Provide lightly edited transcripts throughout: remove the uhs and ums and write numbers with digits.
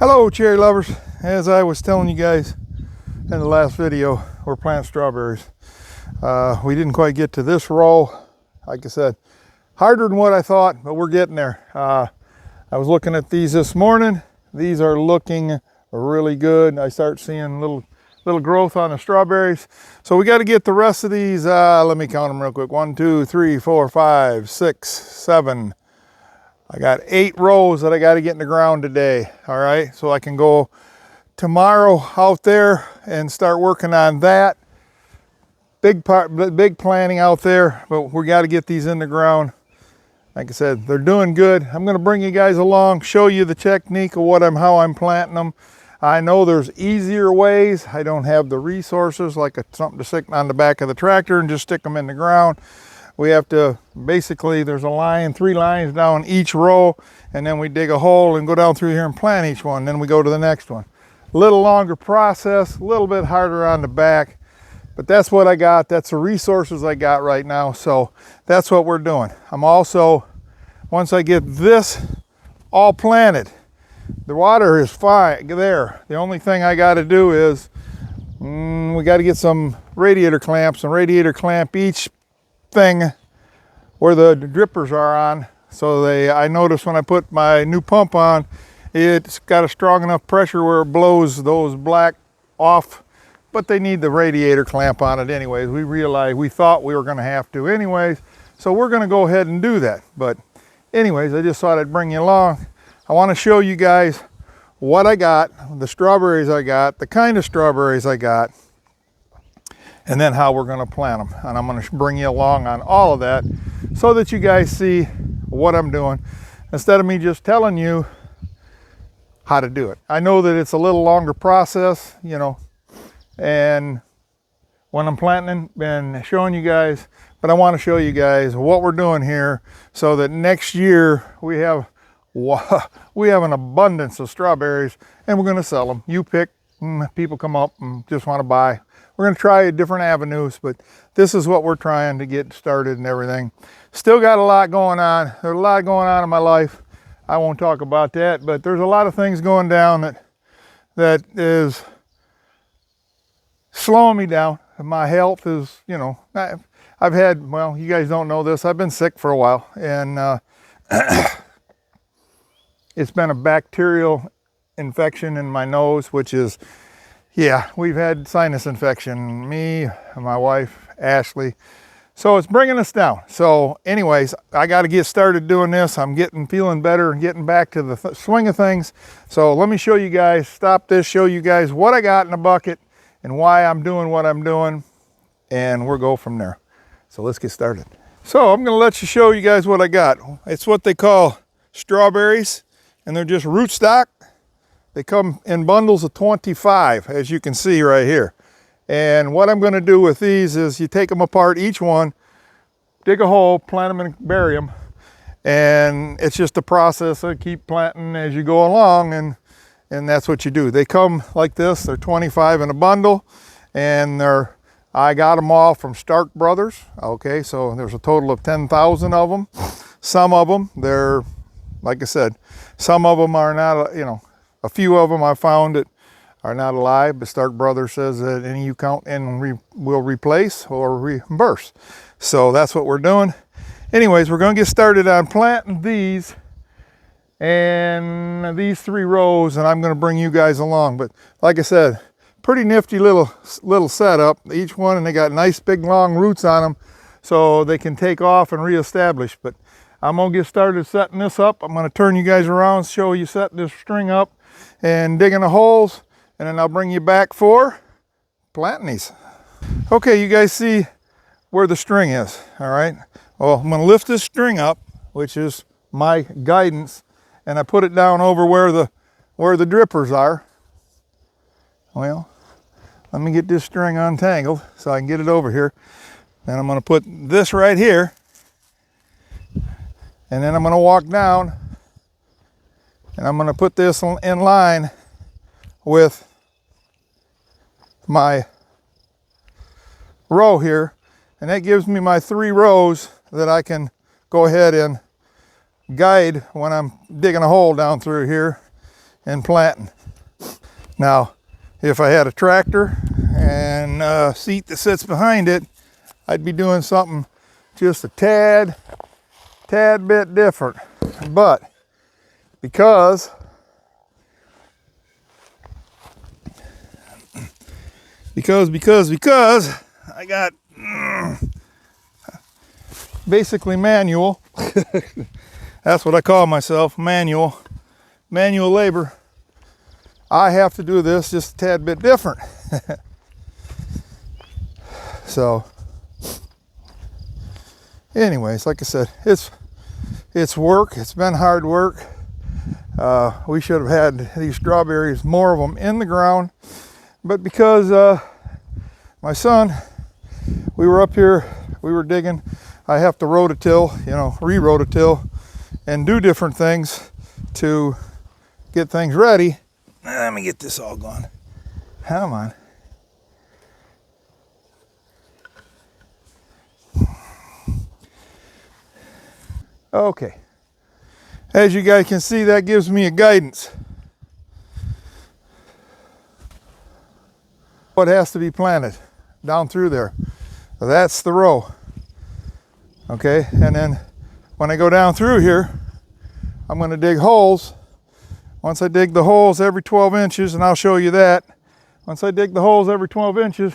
Hello cherry lovers. As I was telling you guys in the last video, we're planting strawberries. We didn't quite get to this row. Like I said, harder than what I thought, but we're getting there. I was looking at these this morning. These are looking really good. I start seeing little growth on the strawberries. So we got to get the rest of these. Let me count them real quick. 1, 2, 3, 4, 5, 6, 7. I got 8 rows that I got to get in the ground today. All right, so I can go tomorrow out there and start working on that. Big planting out there, but we got to get these in the ground. Like I said, they're doing good. I'm going to bring you guys along, show you the technique of how I'm planting them. I know there's easier ways. I don't have the resources like something to stick on the back of the tractor and just stick them in the ground. We have to, basically, there's a line, 3 lines down each row, and then we dig a hole and go down through here and plant each one. Then we go to the next one. A little longer process, a little bit harder on the back, but that's what I got. That's the resources I got right now. So that's what we're doing. I'm also, once I get this all planted, the water is fine there. The only thing I got to do is we got to get some radiator clamps and radiator clamp each thing where the drippers are on. So I noticed when I put my new pump on, it's got a strong enough pressure where it blows those black off, but they need the radiator clamp on it anyways. We thought we were going to have to anyways, so we're going to go ahead and do that. But anyways, I just thought I'd bring you along. I want to show you guys what I got, the strawberries I got, the kind of strawberries I got, and then how we're going to plant them. And I'm going to bring you along on all of that so that you guys see what I'm doing instead of me just telling you how to do it. I know that it's a little longer process, you know, and when I'm planting and showing you guys, but I want to show you guys what we're doing here so that next year we have an abundance of strawberries and we're going to sell them. You pick, people come up and just want to buy. We're going to try different avenues, but this is what we're trying to get started and everything. Still got a lot going on. There's a lot going on in my life. I won't talk about that, but there's a lot of things going down that is slowing me down. My health is, you know, I've had, well, you guys don't know this. I've been sick for a while, and it's been a bacterial infection in my nose, which is, yeah, we've had sinus infection, me and my wife, Ashley. So it's bringing us down. So anyways, I got to get started doing this. I'm feeling better and getting back to the swing of things. So let me show you guys, stop this, show you guys what I got in the bucket and why I'm doing what I'm doing, and we'll go from there. So let's get started. So I'm going to show you guys what I got. It's what they call strawberries, and they're just rootstock. They come in bundles of 25, as you can see right here. And what I'm going to do with these is you take them apart, each one, dig a hole, plant them and bury them. And it's just a process of keep planting as you go along, and that's what you do. They come like this. They're 25 in a bundle, and I got them all from Stark Brothers. Okay, so there's a total of 10,000 of them. Some of them, they're, like I said, some of them are not, you know, a few of them I found that are not alive, but Stark Brothers says that any you count and will replace or reimburse. So that's what we're doing. Anyways, we're going to get started on planting these and these 3 rows, and I'm going to bring you guys along. But like I said, pretty nifty little setup, each one, and they got nice big long roots on them so they can take off and reestablish. But I'm going to get started setting this up. I'm going to turn you guys around, show you setting this string up and digging the holes, and then I'll bring you back for planting these. Okay, you guys see where the string is, all right? Well, I'm going to lift this string up, which is my guidance, and I put it down over where the drippers are. Well, let me get this string untangled so I can get it over here. And I'm going to put this right here, and then I'm going to walk down, and I'm going to put this in line with my row here, and that gives me my 3 rows that I can go ahead and guide when I'm digging a hole down through here. and planting. Now, if I had a tractor and a seat that sits behind it, I'd be doing something just a tad bit different. But because I got basically manual. That's what I call myself, manual labor. I have to do this just a tad bit different. So anyways, like I said, it's work. It's been hard work. We should have had these strawberries, more of them in the ground, but because my son, we were up here, we were digging. I have to rototill, re-rototill and do different things to get things ready. Let me get this all gone. Come on. Okay. As you guys can see, that gives me a guidance. What has to be planted down through there. So that's the row. Okay, and then when I go down through here, I'm going to dig holes. Once I dig the holes every 12 inches, and I'll show you that. Once I dig the holes every 12 inches,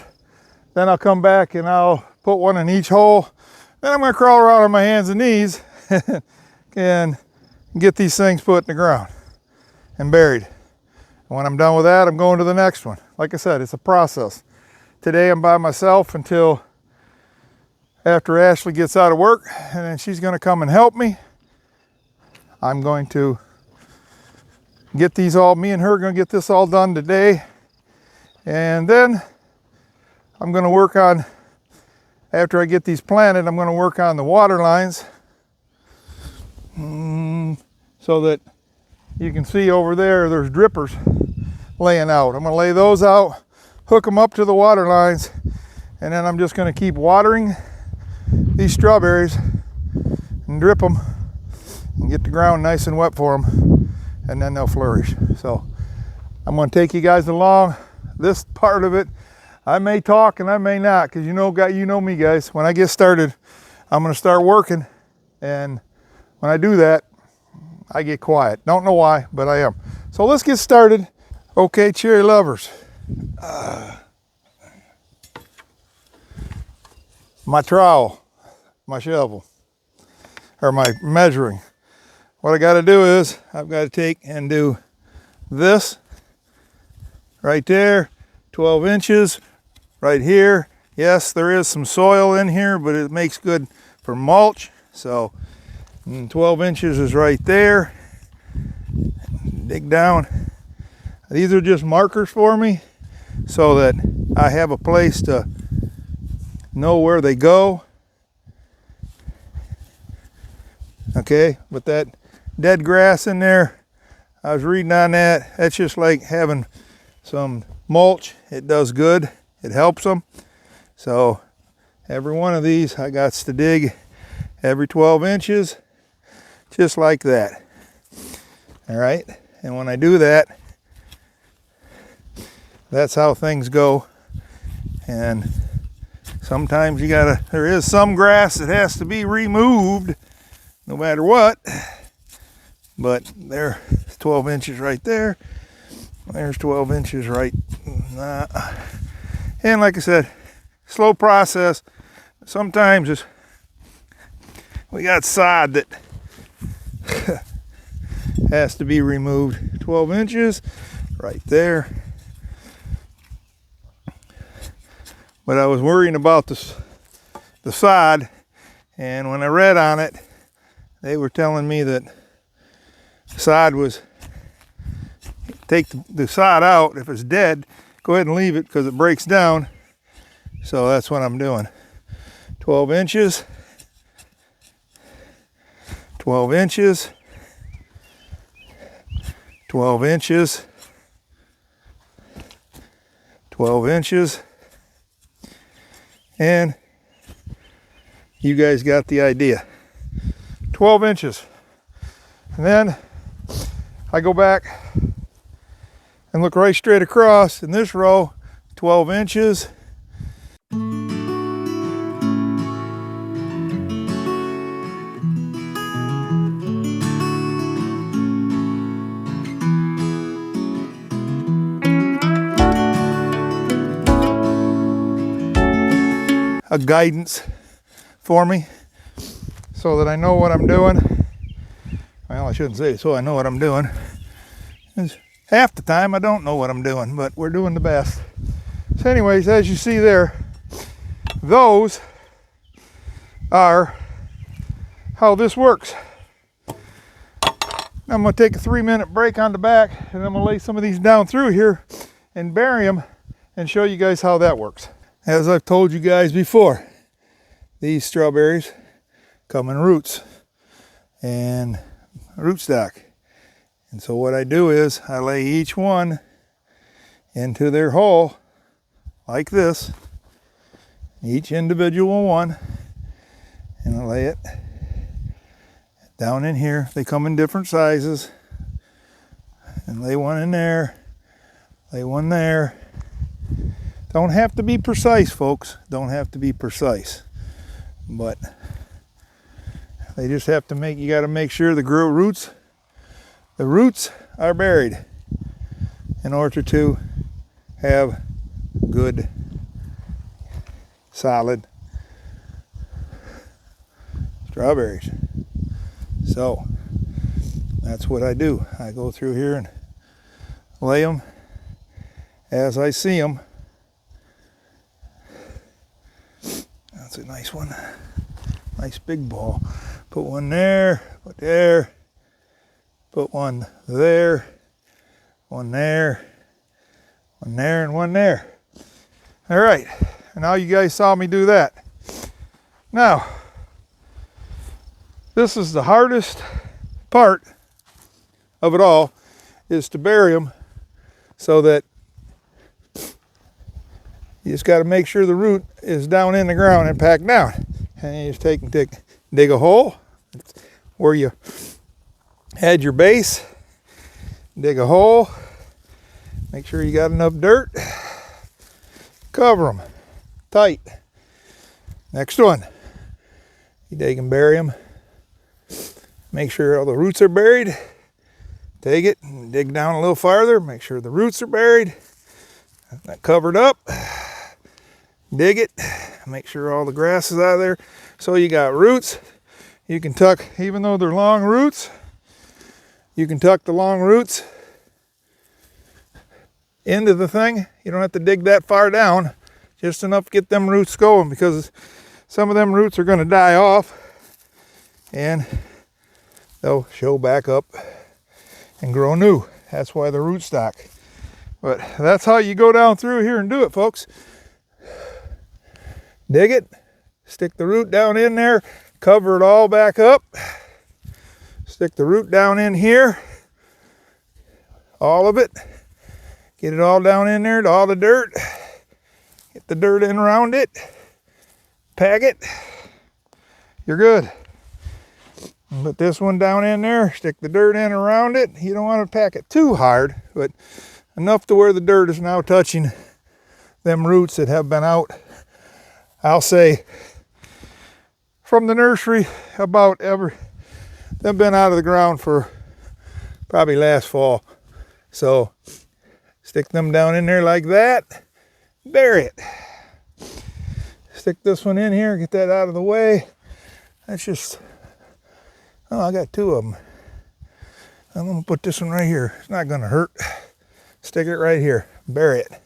then I'll come back and I'll put one in each hole. Then I'm going to crawl around on my hands and knees and get these things put in the ground and buried. And when I'm done with that, I'm going to the next one. Like I said, it's a process. Today I'm by myself until after Ashley gets out of work, and then she's going to come and help me. I'm going to get these all, me and her are going to get this all done today. And then I'm going to work on, after I get these planted, I'm going to work on the water lines so that you can see over there, there's drippers laying out. I'm going to lay those out, hook them up to the water lines, and then I'm just going to keep watering these strawberries and drip them and get the ground nice and wet for them, and then they'll flourish. So I'm going to take you guys along this part of it. I may talk and I may not, because you know me, guys. When I get started, I'm going to start working, and when I do that, I get quiet. Don't know why, but I am. So let's get started. Okay, cherry lovers. My trowel, my shovel, or my measuring. What I got to do is I've got to take and do this right there, 12 inches right here. Yes, there is some soil in here, but it makes good for mulch. So 12 inches is right there. Dig down. These are just markers for me so that I have a place to know where they go. Okay, with that dead grass in there, I was reading on that. That's just like having some mulch. It does good. It helps them. So every one of these I got to dig every 12 inches, just like that. All right, and when I do that, that's how things go. And sometimes there is some grass that has to be removed no matter what. But there's 12 inches right there. There's 12 inches right. And like I said, slow process. Sometimes we got sod that has to be removed. 12 inches right there. But I was worrying about the sod, and when I read on it, they were telling me that sod was, take the sod out. If it's dead, go ahead and leave it because it breaks down. So that's what I'm doing. 12 inches, 12 inches, 12 inches, 12 inches, and you guys got the idea. 12 inches. And then I go back and look right straight across. In this row, 12 inches. A guidance for me so that I know what I'm doing. Well, I shouldn't say so I know what I'm doing. Half the time I don't know what I'm doing, but we're doing the best. So anyways, as you see there, those are how this works. I'm going to take a 3-minute break on the back, and I'm going to lay some of these down through here and bury them and show you guys how that works. As I've told you guys before, these strawberries come in roots and rootstock. And so what I do is I lay each one into their hole like this, each individual one, and I lay it down in here. They come in different sizes, and lay one in there, lay one there. Don't have to be precise, folks. Don't have to be precise. But they just have to you got to make sure the roots are buried in order to have good, solid strawberries. So that's what I do. I go through here and lay them as I see them. That's a nice one. Nice big ball. Put one there, put there, put one there, one there, one there, and one there. All right, and now you guys saw me do that. Now, this is the hardest part of it all, is to bury them so that you just got to make sure the root is down in the ground and packed down. And you just dig a hole where you had your base. Dig a hole. Make sure you got enough dirt. Cover them tight. Next one. You dig and bury them. Make sure all the roots are buried. Take it and dig down a little farther. Make sure the roots are buried. Covered up. Dig it, make sure all the grass is out of there. So you got roots. You can tuck, even though they're long roots, you can tuck the long roots into the thing. You don't have to dig that far down, just enough to get them roots going, because some of them roots are going to die off and they'll show back up and grow new. That's why the rootstock. But that's how you go down through here and do it, folks. Dig it, stick the root down in there, cover it all back up, stick the root down in here, all of it, get it all down in there to all the dirt, get the dirt in around it, pack it, you're good. Put this one down in there, stick the dirt in around it. You don't want to pack it too hard, but enough to where the dirt is now touching them roots that have been out, I'll say, from the nursery they've been out of the ground for probably last fall. So stick them down in there like that, bury it. Stick this one in here, get that out of the way. That's just, oh, I got two of them. I'm gonna put this one right here. It's not gonna hurt. Stick it right here, bury it.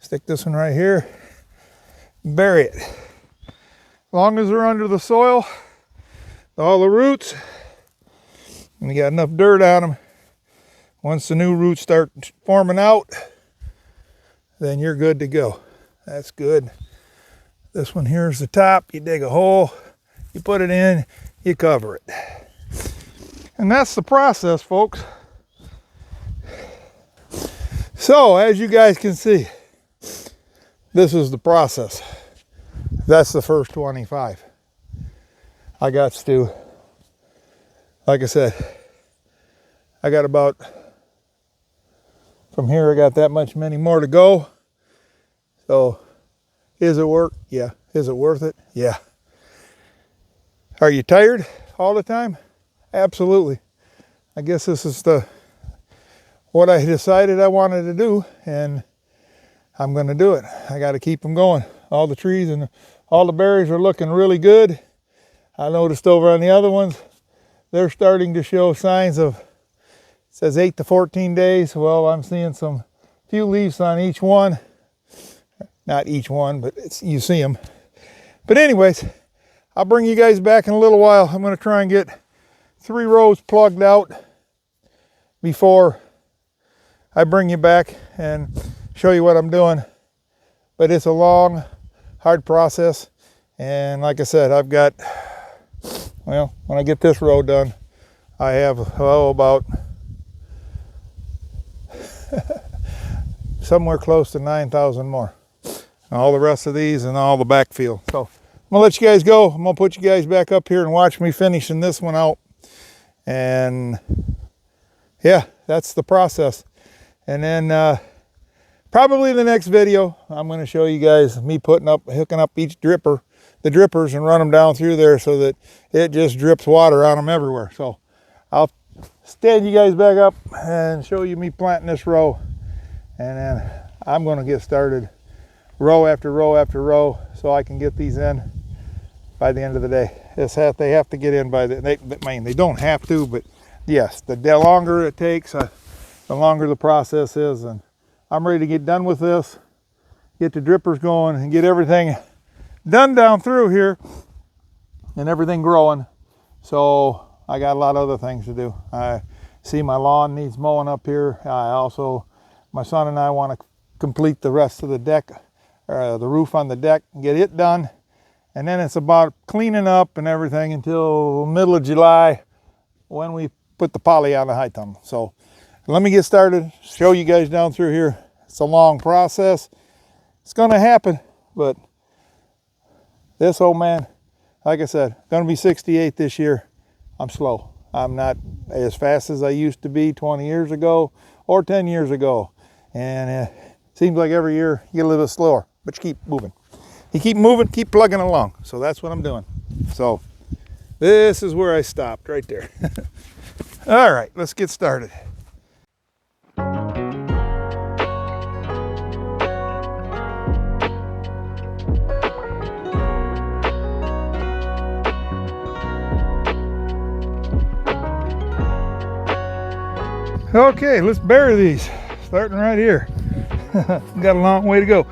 Stick this one right here, bury it. As long as they're under the soil, all the roots, and you got enough dirt on them, once the new roots start forming out, then you're good to go. That's good. This one here is the top. You dig a hole, you put it in, you cover it. And that's the process, folks. So, as you guys can see, this is the process. That's the first 25. I got to, like I said, I got about From here, I got that much many more to go. So, is it work? Yeah. Is it worth it? Yeah. Are you tired all the time? Absolutely. I guess this is what I decided I wanted to do, and I'm going to do it. I got to keep them going. All the trees and all the berries are looking really good. I noticed over on the other ones, they're starting to show signs of, it says 8 to 14 days. Well, I'm seeing some few leaves on each one. Not each one, but you see them. But anyways, I'll bring you guys back in a little while. I'm going to try and get 3 rows plugged out before I bring you back and show you what I'm doing. But it's a long, hard process. And like I said, I've got, well, when I get this row done, I have, about somewhere close to 9,000 more. And all the rest of these and all the backfield. So I'm gonna let you guys go. I'm gonna put you guys back up here and watch me finishing this one out. And yeah, that's the process. And then probably the next video, I'm gonna show you guys me hooking up each dripper, the drippers, and run them down through there so that it just drips water on them everywhere. So I'll stand you guys back up and show you me planting this row. And then I'm gonna get started row after row after row so I can get these in by the end of the day. They have to get in by they don't have to, but yes, the longer it takes, the longer the process is. And I'm ready to get done with this, get the drippers going, and get everything done down through here and everything growing. So I got a lot of other things to do. I see my lawn needs mowing up here. My son and I want to complete the rest of the deck, the roof on the deck, and get it done. And then it's about cleaning up and everything until middle of July when we put the poly on the high tunnel. So let me get started, show you guys down through here. It's a long process. It's going to happen, but this old man, like I said, going to be 68 this year. I'm slow. I'm not as fast as I used to be 20 years ago or 10 years ago. And it seems like every year you get a little bit slower, but you keep moving. You keep moving, keep plugging along. So that's what I'm doing. So this is where I stopped, right there. All right, let's get started. Okay, let's bury these, starting right here. Got a long way to go.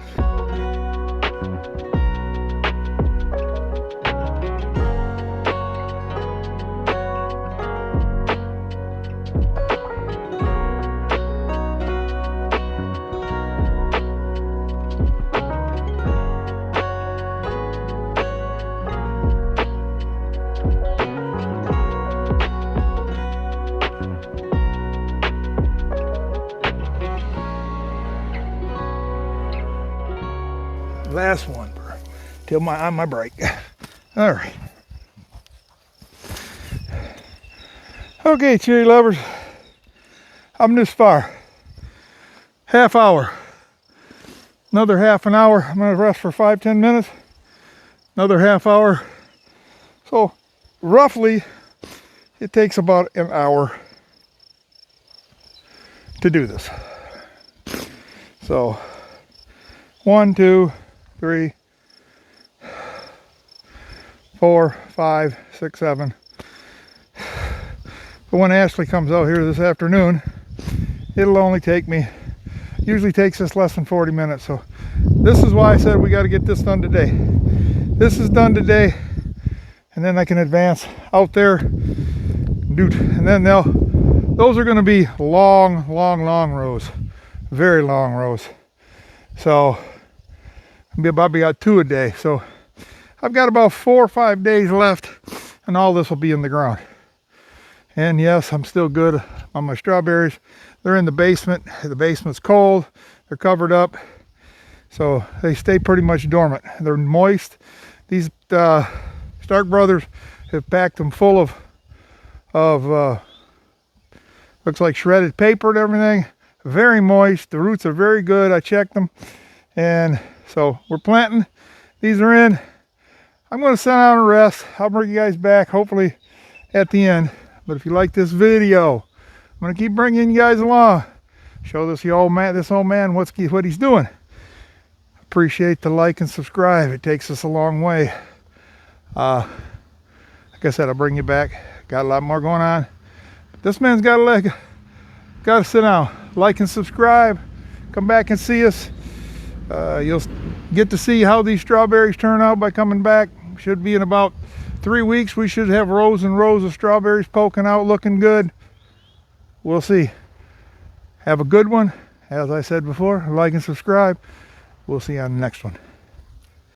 Last one till on my break. All right. Okay, cherry lovers, I'm this far. Half hour. Another half an hour. I'm gonna rest for 5-10 minutes. Another half hour. So roughly it takes about an hour to do this. So 1, 2, 3, 4, 5, 6, 7. But when Ashley comes out here this afternoon, it'll only take me, usually takes us less than 40 minutes. So this is why I said we got to get this done today. This is done today, and then I can advance out there, and then those are going to be long rows, very long rows. So probably got 2 a day. So I've got about 4 or 5 days left, and all this will be in the ground. And yes, I'm still good on my strawberries. They're in the basement. The basement's cold. They're covered up. So they stay pretty much dormant. They're moist. These Stark Brothers have packed them full of looks like shredded paper and everything. very moist. The roots are very good. I checked them. And so we're planting. These are in. I'm going to send out a rest. I'll bring you guys back hopefully at the end. But if you like this video, I'm going to keep bringing you guys along. Show this old man what he's doing. Appreciate the like and subscribe. It takes us a long way. Like I said, I'll bring you back. Got a lot more going on. But this man's got a leg. Got to sit down. Like and subscribe. Come back and see us. You'll get to see how these strawberries turn out by coming back. Should be in about 3 weeks. We should have rows and rows of strawberries poking out, looking good. We'll see. Have a good one. As I said before, like and subscribe. We'll see you on the next one.